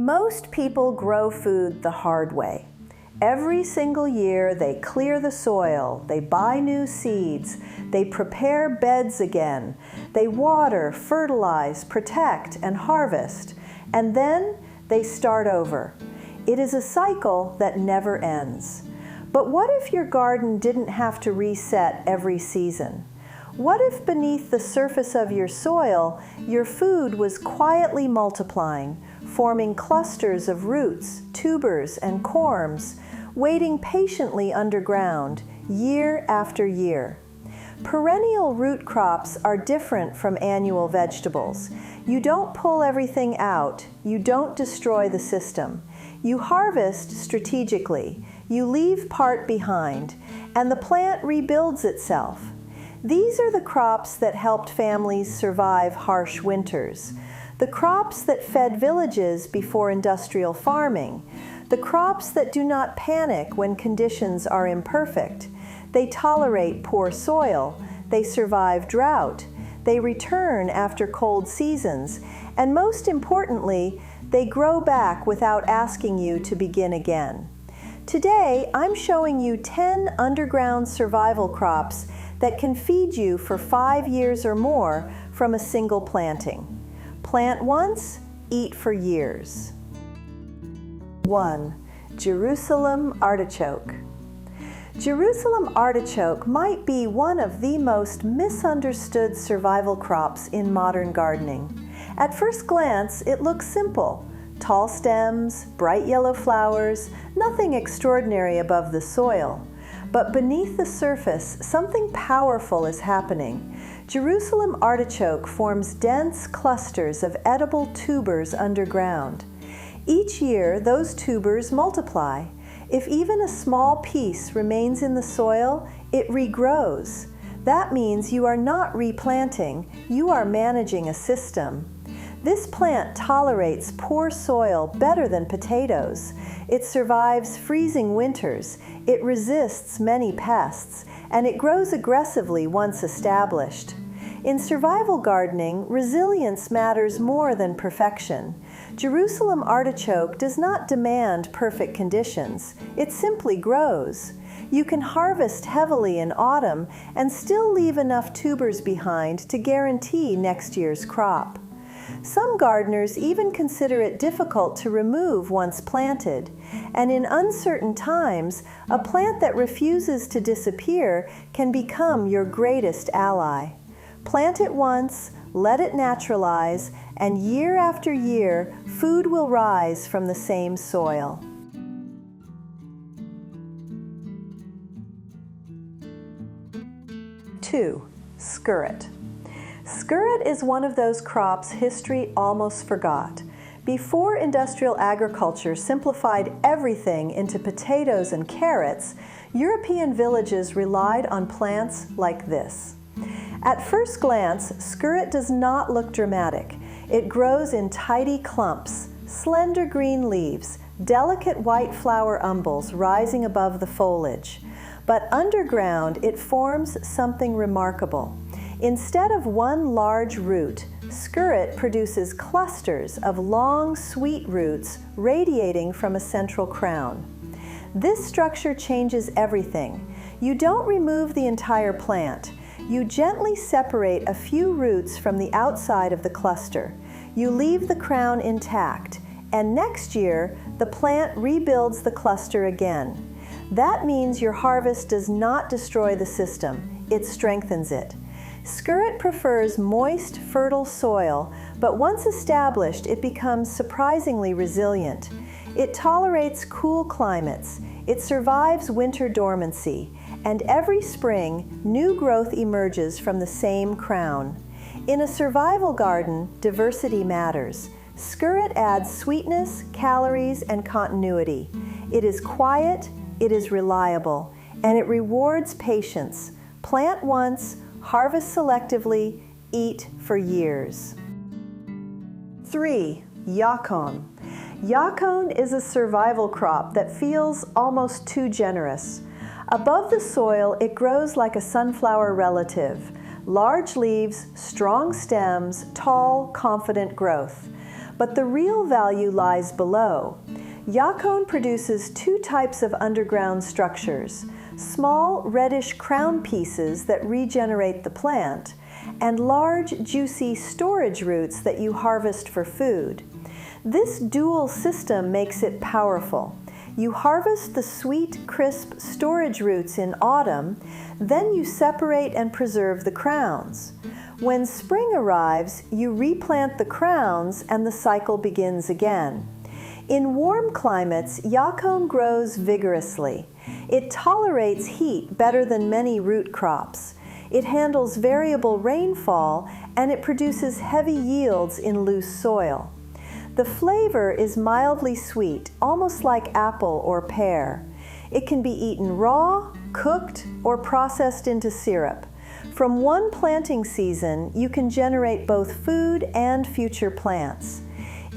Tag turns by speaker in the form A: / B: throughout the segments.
A: Most people grow food the hard way. Every single year they clear the soil, they buy new seeds, they prepare beds again, they water, fertilize, protect, and harvest, and then they start over. It is a cycle that never ends. But what if your garden didn't have to reset every season? What if beneath the surface of your soil, your food was quietly multiplying, forming clusters of roots, tubers, and corms, waiting patiently underground, year after year? Perennial root crops are different from annual vegetables. You don't pull everything out, you don't destroy the system. You harvest strategically, you leave part behind, and the plant rebuilds itself. These are the crops that helped families survive harsh winters, the crops that fed villages before industrial farming, the crops that do not panic when conditions are imperfect. They tolerate poor soil, they survive drought, they return after cold seasons, and most importantly, they grow back without asking you to begin again. Today, I'm showing you 10 underground survival crops that can feed you for 5 years or more from a single planting. Plant once, eat for years. 1. Jerusalem artichoke. Jerusalem artichoke might be one of the most misunderstood survival crops in modern gardening. At first glance, it looks simple. Tall stems, bright yellow flowers, nothing extraordinary above the soil. But beneath the surface, something powerful is happening. Jerusalem artichoke forms dense clusters of edible tubers underground. Each year, those tubers multiply. If even a small piece remains in the soil, it regrows. That means you are not replanting, you are managing a system. This plant tolerates poor soil better than potatoes. It survives freezing winters, it resists many pests, and it grows aggressively once established. In survival gardening, resilience matters more than perfection. Jerusalem artichoke does not demand perfect conditions, it simply grows. You can harvest heavily in autumn and still leave enough tubers behind to guarantee next year's crop. Some gardeners even consider it difficult to remove once planted, and in uncertain times, a plant that refuses to disappear can become your greatest ally. Plant it once, let it naturalize, and year after year, food will rise from the same soil. 2. Skirret. Skirret is one of those crops history almost forgot. Before industrial agriculture simplified everything into potatoes and carrots, European villages relied on plants like this. At first glance, skirret does not look dramatic. It grows in tidy clumps, slender green leaves, delicate white flower umbels rising above the foliage. But underground, it forms something remarkable. Instead of one large root, skirret produces clusters of long, sweet roots radiating from a central crown. This structure changes everything. You don't remove the entire plant. You gently separate a few roots from the outside of the cluster. You leave the crown intact, and next year, the plant rebuilds the cluster again. That means your harvest does not destroy the system, it strengthens it. Skirret prefers moist, fertile soil, but once established, it becomes surprisingly resilient. It tolerates cool climates, it survives winter dormancy, and every spring, new growth emerges from the same crown. In a survival garden, diversity matters. Skirret adds sweetness, calories, and continuity. It is quiet, it is reliable, and it rewards patience. Plant once, harvest selectively, eat for years. 3. Yacon. Yacon is a survival crop that feels almost too generous. Above the soil, it grows like a sunflower relative. Large leaves, strong stems, tall, confident growth. but the real value lies below. Yacon produces two types of underground structures: small reddish crown pieces that regenerate the plant, and large juicy storage roots that you harvest for food. This dual system makes it powerful. You harvest the sweet, crisp storage roots in autumn, then you separate and preserve the crowns. When spring arrives, you replant the crowns and the cycle begins again. In warm climates, Yacon grows vigorously. It tolerates heat better than many root crops. It handles variable rainfall, and it produces heavy yields in loose soil. The flavor is mildly sweet, almost like apple or pear. It can be eaten raw, cooked, or processed into syrup. From one planting season, you can generate both food and future plants.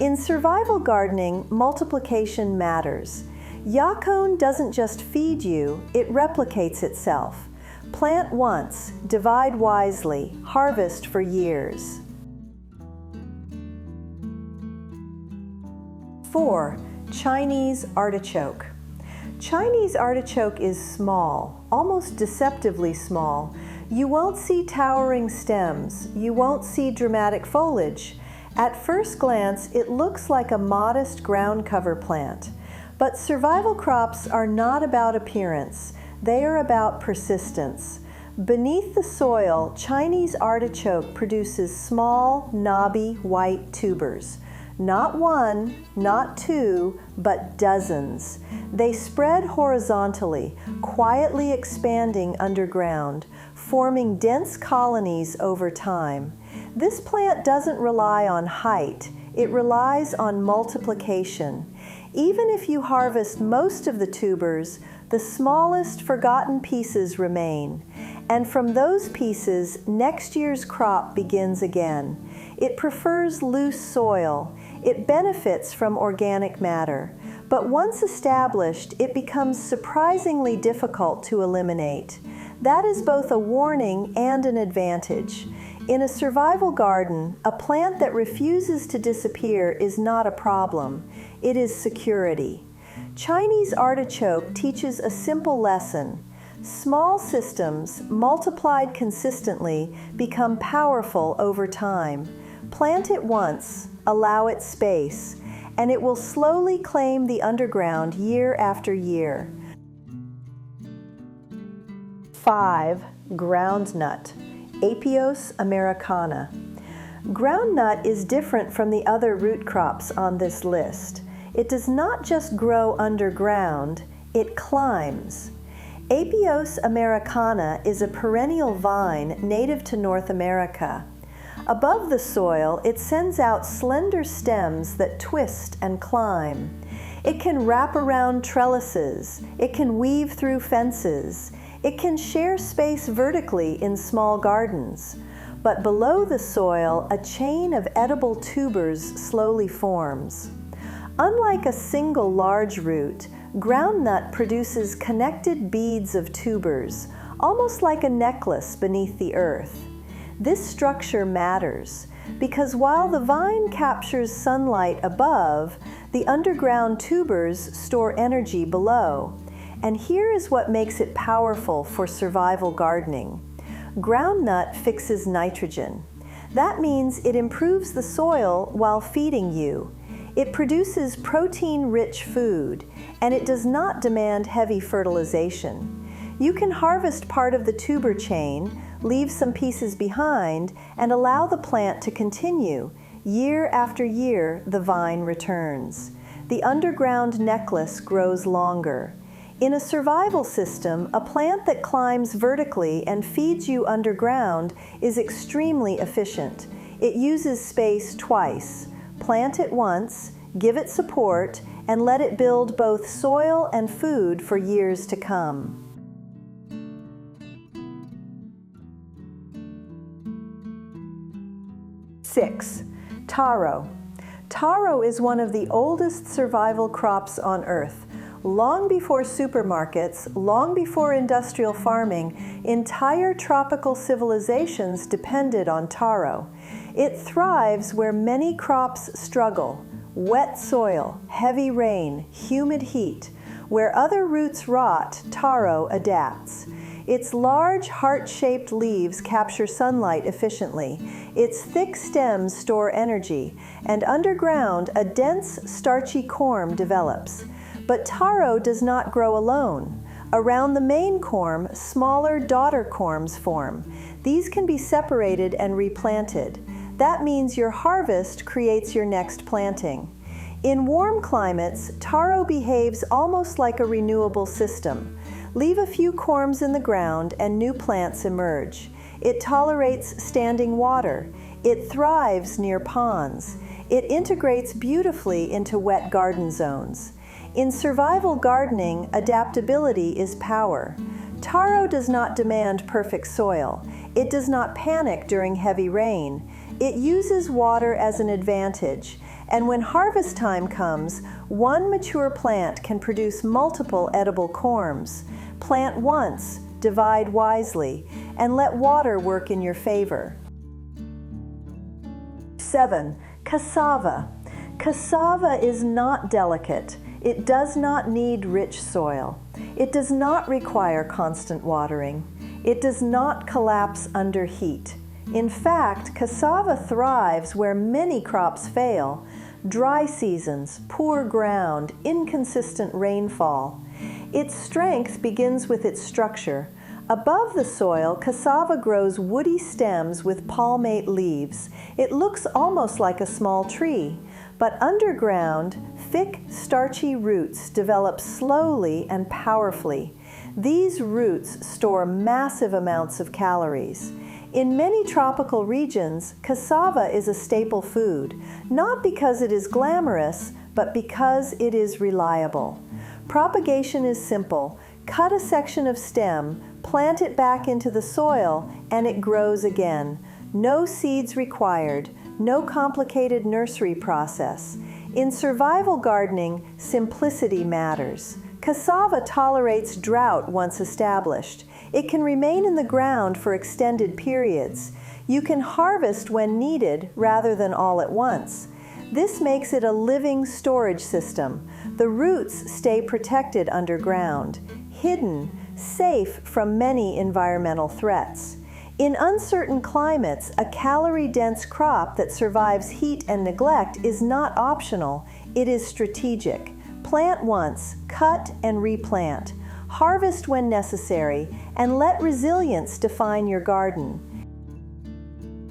A: In survival gardening, multiplication matters. Yacon doesn't just feed you, it replicates itself. Plant once, divide wisely, harvest for years. 4. Chinese artichoke. Chinese artichoke is small, almost deceptively small. You won't see towering stems. You won't see dramatic foliage. At first glance, it looks like a modest ground cover plant. But survival crops are not about appearance. They are about persistence. Beneath the soil, Chinese artichoke produces small, knobby, white tubers. Not one, not two, but dozens. They spread horizontally, quietly expanding underground, forming dense colonies over time. This plant doesn't rely on height, it relies on multiplication. Even if you harvest most of the tubers, the smallest forgotten pieces remain. And from those pieces, next year's crop begins again. It prefers loose soil. It benefits from organic matter. But once established, it becomes surprisingly difficult to eliminate. That is both a warning and an advantage. In a survival garden, a plant that refuses to disappear is not a problem. It is security. Chinese artichoke teaches a simple lesson. Small systems, multiplied consistently, become powerful over time. Plant it once, allow it space, and it will slowly claim the underground year after year. 5. Groundnut. Apios americana. Groundnut is different from the other root crops on this list. It does not just grow underground, it climbs. Apios americana is a perennial vine native to North America. Above the soil, it sends out slender stems that twist and climb. It can wrap around trellises. It can weave through fences. It can share space vertically in small gardens. But below the soil, a chain of edible tubers slowly forms. Unlike a single large root, groundnut produces connected beads of tubers, almost like a necklace beneath the earth. This structure matters because while the vine captures sunlight above, the underground tubers store energy below. And here is what makes it powerful for survival gardening. Groundnut fixes nitrogen. That means it improves the soil while feeding you. It produces protein-rich food, and it does not demand heavy fertilization. You can harvest part of the tuber chain, leave some pieces behind, and allow the plant to continue. Year after year, the vine returns. The underground necklace grows longer. In a survival system, a plant that climbs vertically and feeds you underground is extremely efficient. It uses space twice. Plant it once, give it support, and let it build both soil and food for years to come. 6. Taro. Taro is one of the oldest survival crops on Earth. Long before supermarkets, long before industrial farming, entire tropical civilizations depended on taro. It thrives where many crops struggle: wet soil, heavy rain, humid heat. Where other roots rot, taro adapts. Its large, heart-shaped leaves capture sunlight efficiently. Its thick stems store energy, and underground, a dense, starchy corm develops. But taro does not grow alone. Around the main corm, smaller daughter corms form. These can be separated and replanted. That means your harvest creates your next planting. In warm climates, taro behaves almost like a renewable system. Leave a few corms in the ground and new plants emerge. It tolerates standing water. It thrives near ponds. It integrates beautifully into wet garden zones. In survival gardening, adaptability is power. Taro does not demand perfect soil. It does not panic during heavy rain. It uses water as an advantage. And when harvest time comes, one mature plant can produce multiple edible corms. Plant once, divide wisely, and let water work in your favor. 7. Cassava. Cassava is not delicate. It does not need rich soil. It does not require constant watering. It does not collapse under heat. In fact, cassava thrives where many crops fail: dry seasons, poor ground, inconsistent rainfall. Its strength begins with its structure. Above the soil, cassava grows woody stems with palmate leaves. It looks almost like a small tree. But underground, thick, starchy roots develop slowly and powerfully. These roots store massive amounts of calories. In many tropical regions, cassava is a staple food, not because it is glamorous, but because it is reliable. Propagation is simple. Cut a section of stem, plant it back into the soil, and it grows again. No seeds required, no complicated nursery process. In survival gardening, simplicity matters. Cassava tolerates drought once established. It can remain in the ground for extended periods. You can harvest when needed rather than all at once. This makes it a living storage system. The roots stay protected underground, hidden, safe from many environmental threats. In uncertain climates, a calorie-dense crop that survives heat and neglect is not optional, it is strategic. Plant once, cut and replant. Harvest when necessary, and let resilience define your garden.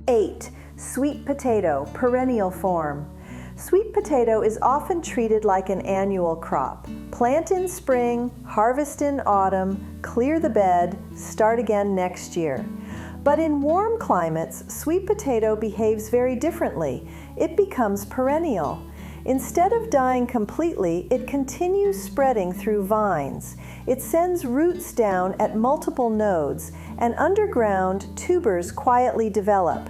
A: 8. Sweet potato, perennial form. Sweet potato is often treated like an annual crop. Plant in spring, harvest in autumn, clear the bed, start again next year. But in warm climates, sweet potato behaves very differently. It becomes perennial. Instead of dying completely, it continues spreading through vines. It sends roots down at multiple nodes, and underground, tubers quietly develop.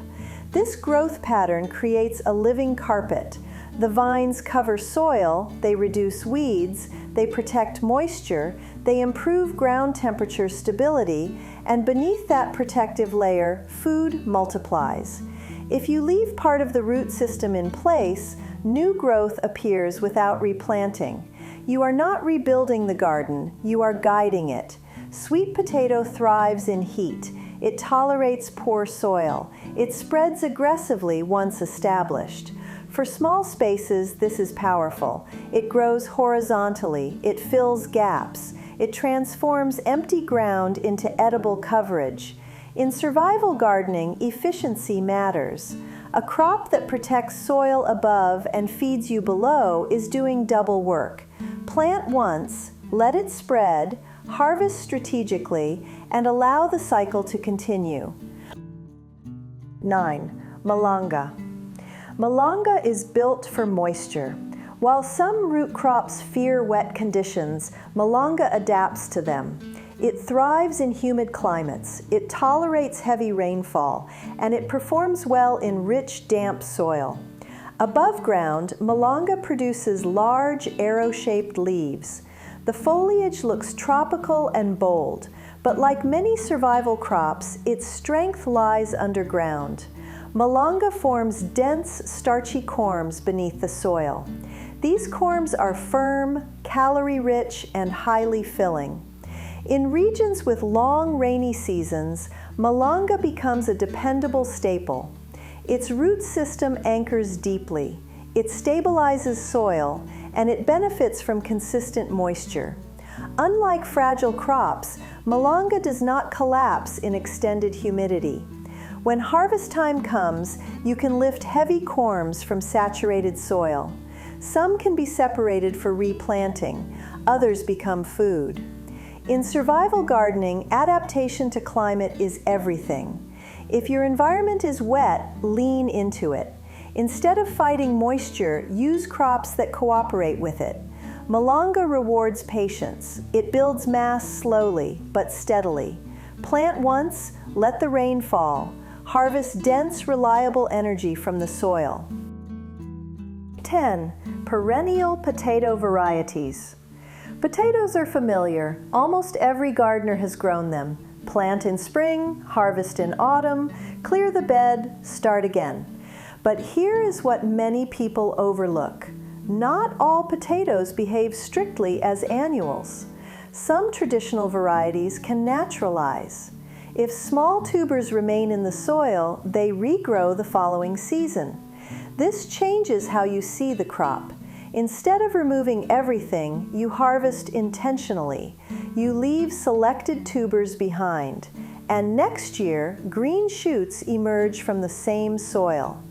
A: This growth pattern creates a living carpet. The vines cover soil, they reduce weeds, they protect moisture, they improve ground temperature stability, and beneath that protective layer, food multiplies. If you leave part of the root system in place, new growth appears without replanting. You are not rebuilding the garden, you are guiding it. Sweet potato thrives in heat. It tolerates poor soil. It spreads aggressively once established. For small spaces, this is powerful. It grows horizontally. It fills gaps. It transforms empty ground into edible coverage. In survival gardening, efficiency matters. A crop that protects soil above and feeds you below is doing double work. Plant once, let it spread, harvest strategically, and allow the cycle to continue. 9. Malanga. Malanga is built for moisture. While some root crops fear wet conditions, malanga adapts to them. It thrives in humid climates, it tolerates heavy rainfall, and it performs well in rich, damp soil. Above ground, malanga produces large, arrow-shaped leaves. The foliage looks tropical and bold, but like many survival crops, its strength lies underground. Malanga forms dense, starchy corms beneath the soil. These corms are firm, calorie-rich, and highly filling. In regions with long rainy seasons, Malanga becomes a dependable staple. Its root system anchors deeply, it stabilizes soil, and it benefits from consistent moisture. Unlike fragile crops, Malanga does not collapse in extended humidity. When harvest time comes, you can lift heavy corms from saturated soil. Some can be separated for replanting, others become food. In survival gardening, adaptation to climate is everything. If your environment is wet, lean into it. Instead of fighting moisture, use crops that cooperate with it. Malanga rewards patience. It builds mass slowly, but steadily. Plant once, let the rain fall. Harvest dense, reliable energy from the soil. 10. Perennial potato varieties. Potatoes are familiar. Almost every gardener has grown them. Plant in spring, harvest in autumn, clear the bed, start again. But here is what many people overlook. Not all potatoes behave strictly as annuals. Some traditional varieties can naturalize. If small tubers remain in the soil, they regrow the following season. This changes how you see the crop. Instead of removing everything, you harvest intentionally. You leave selected tubers behind, and next year, green shoots emerge from the same soil.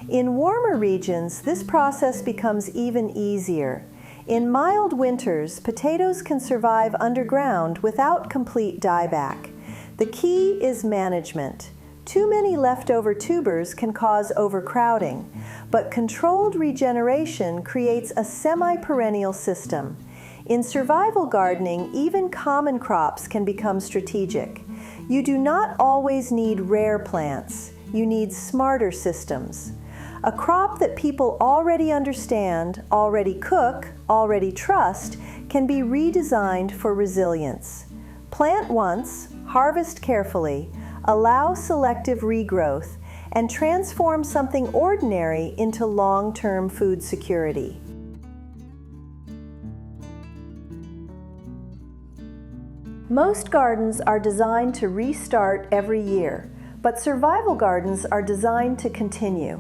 A: In warmer regions, this process becomes even easier. In mild winters, potatoes can survive underground without complete dieback. The key is management. Too many leftover tubers can cause overcrowding, but controlled regeneration creates a semi-perennial system. In survival gardening, even common crops can become strategic. You do not always need rare plants. You need smarter systems. A crop that people already understand, already cook, already trust, can be redesigned for resilience. Plant once, harvest carefully, allow selective regrowth, and transform something ordinary into long-term food security. Most gardens are designed to restart every year, but survival gardens are designed to continue.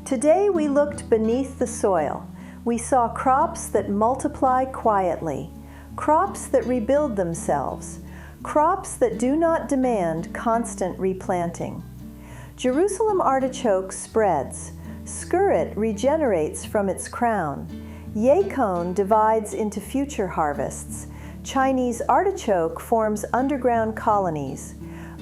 A: Today we looked beneath the soil. We saw crops that multiply quietly, crops that rebuild themselves, crops that do not demand constant replanting. Jerusalem artichoke spreads. Skirret regenerates from its crown. Yacon divides into future harvests. Chinese artichoke forms underground colonies.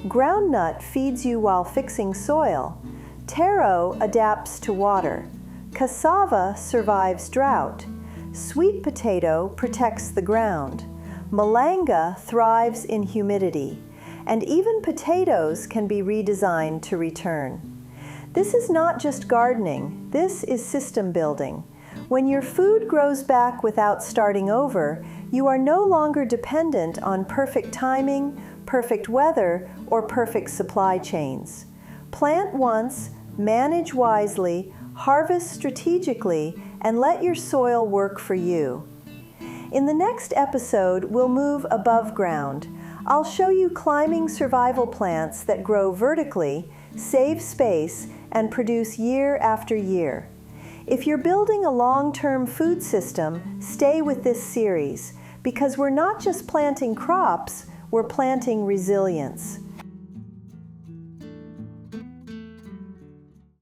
A: Groundnut feeds you while fixing soil. Taro adapts to water. Cassava survives drought. Sweet potato protects the ground. Malanga thrives in humidity. And even potatoes can be redesigned to return. This is not just gardening, this is system building. When your food grows back without starting over, you are no longer dependent on perfect timing, perfect weather, or perfect supply chains. Plant once, manage wisely, harvest strategically, and let your soil work for you. In the next episode, we'll move above ground. I'll show you climbing survival plants that grow vertically, save space, and produce year after year. If you're building a long-term food system, stay with this series, because we're not just planting crops, we're planting resilience.